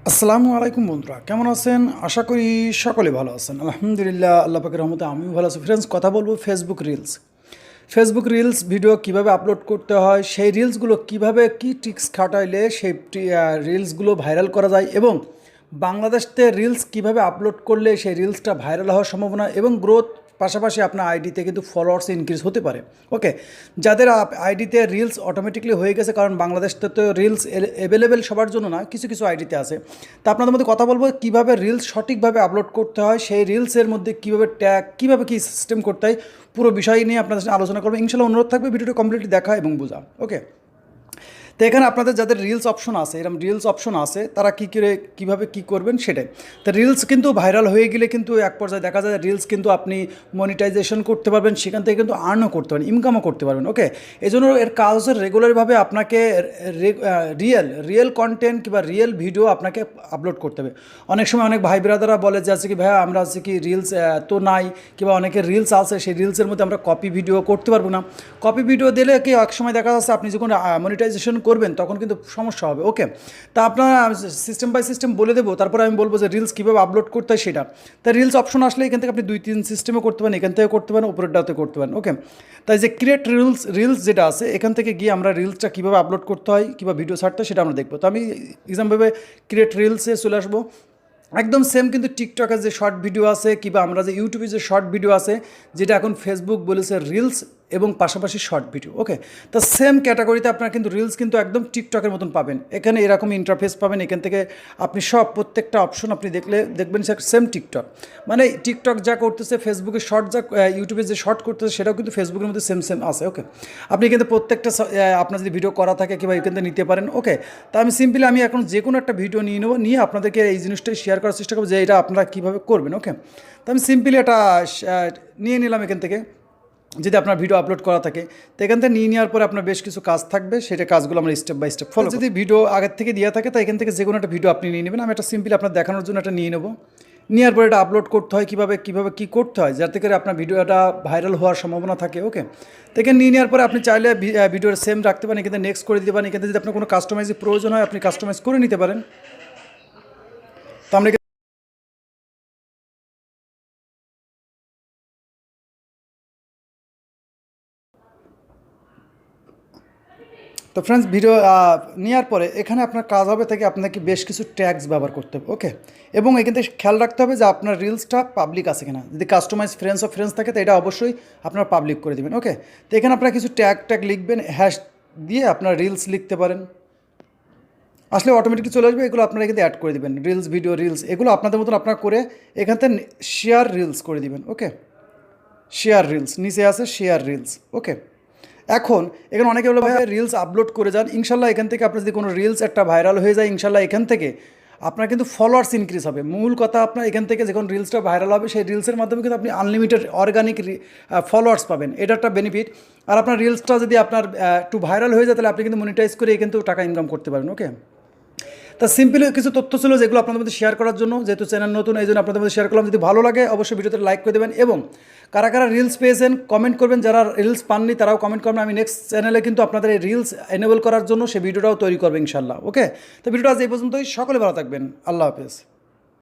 আসসালামু আলাইকুম বন্ধুরা, কেমন আছেন? আশা করি সকলে ভালো আছেন। আলহামদুলিল্লাহ, আল্লাহ পাকের রহমতে আমিও ভালো আছি। ফ্রেন্ডস, কথা বলবো ফেসবুক রিলস ভিডিও কিভাবে আপলোড করতে হয়, সেই রিলসগুলো কিভাবে কি ট্রিক্স খাটাইলে সেই রিলসগুলো ভাইরাল করা যায়, এবং বাংলাদেশতে রিলস কিভাবে আপলোড করলে সেই রিলসটা ভাইরাল হওয়ার সম্ভাবনা এবং গ্রোথ, পাশাপাশি আপনার আইডিতে কিন্তু ফলোয়ার্স ইনক্রিজ হতে পারে। ওকে, যাদের আইডিতে রিলস অটোমেটিকলি হয়ে গেছে, কারণ বাংলাদেশতে তো রিলস অ্যাভেলেবেল সবার জন্য না, কিছু কিছু আইডিতে আছে। তা আপনাদের মধ্যে কথা বলবো কীভাবে রিলস সঠিকভাবে আপলোড করতে হয়, সেই রিলসের মধ্যে কীভাবে ট্যাগ, কীভাবে কী সিস্টেম করতে হয়, পুরো বিষয় নিয়ে আপনাদের সাথে আলোচনা করবো। ইনশাল্লাহ অনুরোধ থাকবে ভিডিওটা কমপ্লিটলি দেখা এবং বোঝা। ওকে, তো এখানে আপনাদের যাদের রিলস অপশন আছে, এরকম রিলস অপশন আছে, তারা কী করে কীভাবে কী করবেন সেটাই। তো রিলস কিন্তু ভাইরাল হয়ে গেলে কিন্তু এক পর্যায়ে দেখা যায় রিলস কিন্তু আপনি মনিটাইজেশন করতে পারবেন, সেখান থেকে কিন্তু আর্নও করতে পারেন, ইনকামও করতে পারবেন। ওকে, এই জন্য এর কাজ হচ্ছে রেগুলারভাবে আপনাকে রিয়েল কন্টেন্ট কিংবা রিয়েল ভিডিও আপনাকে আপলোড করতে হবে। অনেক সময় অনেক ভাই ব্রাদাররা বলে যে আছে কি ভাইয়া, আমরা আছে কি রিলস তো নাই, কিংবা অনেকের রিলস আছে, সেই রিলসের মধ্যে আমরা কপি ভিডিও করতে পারবো না। কপি ভিডিও দিলে কি এক সময় দেখা যাচ্ছে আপনি যখন মনিটাইজেশন করবেন তখন কিন্তু সমস্যা হবে। ওকে, তা আপনারা সিস্টেম বাই সিস্টেম বলে দেবো, তারপরে আমি বলবো যে রিলস কীভাবে আপলোড করতে হয় সেটা। তাই রিলস অপশন আসলে এখান থেকে আপনি 2-3 সিস্টেমে করতে পারেন, এখান থেকে করতে পারেন, উপরেরটাতে করতে পারেন। ওকে, তাই যে ক্রিয়েট রিলস যেটা আছে, এখান থেকে গিয়ে আমরা রিলসটা কীভাবে আপলোড করতে হয়, কীভাবে ভিডিও ছাড়তে হয় সেটা আমরা দেখবো। তো আমি এক্সাম্পলভাবে ক্রিয়েট রিলসে চলে আসবো। একদম সেম কিন্তু টিকটকের যে শর্ট ভিডিও আছে, কিংবা আমরা যে ইউটিউবে যে শর্ট ভিডিও আছে, যেটা এখন ফেসবুক বলেছে রিলস এবং পাশাপাশি শর্ট ভিডিও। ওকে, তো সেম ক্যাটাগরিতে আপনারা কিন্তু রিলস কিন্তু একদম টিকটকের মতন পাবেন। এখানে এরকম ইন্টারফেস পাবেন, এখান থেকে আপনি সব প্রত্যেকটা অপশন আপনি দেখবেন সেম টিকটক। মানে টিকটক যা করতেছে, ফেসবুকে শর্ট যা ইউটিউবে যে শর্ট করতেছে, সেটাও কিন্তু ফেসবুকের মধ্যে সেম আছে। ওকে, আপনি কিন্তু প্রত্যেকটা আপনার যদি ভিডিও করা থাকে কিংবা এখান থেকে নিতে পারেন। ওকে, তা আমি এখন যে কোনো একটা ভিডিও নিয়ে নেবো, নিয়ে আপনাদেরকে এই জিনিসটাই শেয়ার করার চেষ্টা করবো যে এটা আপনারা কীভাবে করবেন। ওকে, তো আমি সিম্পলি এটা নিয়ে নিলাম এখান থেকে। যদি আপনার ভিডিও আপলোড করা থাকে, তো এখান থেকে নিয়ে নেওয়ার পরে আপনার বেশ কিছু কাজ থাকবে, সেটা কাজগুলো আমরা স্টেপ বাই স্টেপ ফলো। যদি ভিডিও আগের থেকে দেওয়া থাকে, তো এখান থেকে যে কোনো একটা ভিডিও আপনি নিয়ে নেবেন। আমি এটা সিম্পলি আপনার দেখানোর জন্য এটা নিয়ে নেবো। নেওয়ার পরে এটা আপলোড করতে হয় কীভাবে কী করতে হয়, যাতে করে আপনার ভিডিওটা ভাইরাল হওয়ার সম্ভাবনা থাকে। ওকে, তো এখানে নিয়ে নেওয়ার পরে আপনি চাইলে ভিডিওর সেম রাখতে পারেন, এখানে নেক্সট করে দিতে পারেন। এখানে যদি আপনার কোনো কাস্টমাইজের প্রয়োজন হয়, আপনি কাস্টমাইজ করে নিতে পারেন। তো আমরা তো ফ্রেন্ডস, ভিডিও নেওয়ার পরে এখানে আপনার কাজ হবে থেকে আপনাকে বেশ কিছু ট্যাগস ব্যবহার করতে হবে। ওকে, এবং এখান থেকে খেয়াল রাখতে হবে যে আপনার রিলসটা পাবলিক আছে কিনা। যদি কাস্টমাইজ ফ্রেন্ডস থাকে, তো এটা অবশ্যই আপনার পাবলিক করে দেবেন। ওকে, তো এখানে আপনারা কিছু ট্যাগ লিখবেন, হ্যাশ দিয়ে আপনার রিলস লিখতে পারেন, আসলে অটোমেটিকলি চলে আসবে। এগুলো আপনারা কিন্তু অ্যাড করে দেবেন, রিলস এগুলো আপনাদের মতন আপনারা করে এখান থেকে শেয়ার রিলস করে দিবেন। ওকে, শেয়ার রিলস নিচে আছে, শেয়ার রিলস। ওকে, এখন এখানে অনেকে বলে ভাই রিলস আপলোড করে যান, ইনশাল্লাহ এখান থেকে আপনার যদি কোনো রিলস একটা ভাইরাল হয়ে যায়, ইনশাল্লাহ এখান থেকে আপনার কিন্তু ফলোয়ার্স ইনক্রিজ হবে। মূল কথা, আপনার এখান থেকে যখন রিলসটা ভাইরাল হবে, সেই রিলসের মাধ্যমে কিন্তু আপনি আনলিমিটেড অর্গানিক ফলোয়ার্স পাবেন, এটা একটা বেনিফিট। আর আপনার রিলসটা যদি আপনার একটু ভাইরাল হয়ে যায়, তাহলে আপনি কিন্তু মনিটাইজ করে কিন্তু টাকা ইনকাম করতে পারেন। ওকে, তা সিম্পলি কিছু তথ্য ছিল যেগুলো আপনাদের মধ্যে শেয়ার করার জন্য, যেহেতু চ্যানেল নতুন, এই জন্য আপনাদের মধ্যে শেয়ার করলাম। যদি ভালো লাগে অবশ্যই ভিডিওতে লাইক করে দেবেন, এবং কারা কারা রিলস পেয়েছেন কমেন্ট করবেন। যারা রিলস পাননি তারাও কমেন্ট করবেন। আমি নেক্সট চ্যানেলে কিন্তু আপনাদের এই রিলস এনেবল করার জন্য সেই ভিডিওটাও তৈরি করবো ইনশাল্লাহ। ওকে, তো ভিডিওটা আজ এই পর্যন্তই। সকলে ভালো থাকবেন। আল্লাহ হাফেজ।